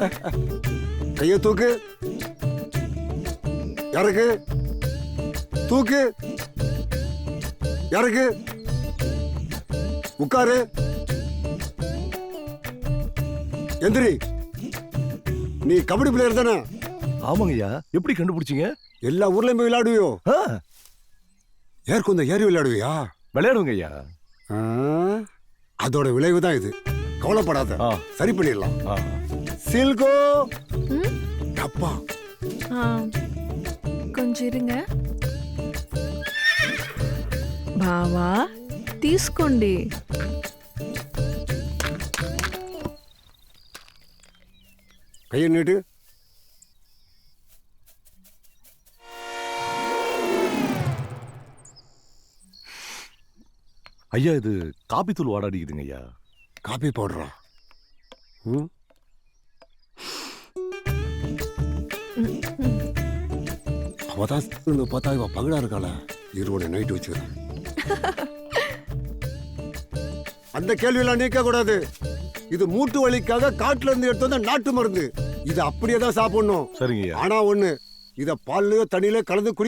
கைய தூக்கு. யாருக்கு தூக்கு? யாருக்கு? உட்காரு. எந்திரி. நீ கபடி பிளேயர் தானே? ஆமாங்கய்யா. எப்படி கண்டுபிடிச்சீங்க? எல்லா ஊர்லயும் போய் விளையாடுவியோ? ஆ, ஏற்கொந்த ஏறி விளையாடுவியா? விளையாடுங்க ஐயா. ஆ, அதோட விளைவு தான் இது. கவலைப்படாத, ஆ. சரி பண்ணிடலாம். ஆ. சில்கோ அப்பா, కొంచెం இருங்க. బావా తీసుకోండి. கையை நீட்டு. ஐயா இது காபி தூள் வாடாடிக்குதுங்க ஐயா. காபி பவுடரா? ம், அவதான் பார்த்தா இவ பகடா இருக்காள. இருவோட நைட்டு வச்சுக்கிறேன். அந்த கேள்வியெல்லாம் நீக்க கூடாது. இது மூட்டு வலிக்காக காட்டுல இருந்து எடுத்து வந்த நாட்டு மருந்து. இது அப்படியே தான் சாப்பிடணும். சரிங்க ஐயா. ஆனா ஒண்ணு, இத பால்லயோ தண்ணியில கலந்து குடி.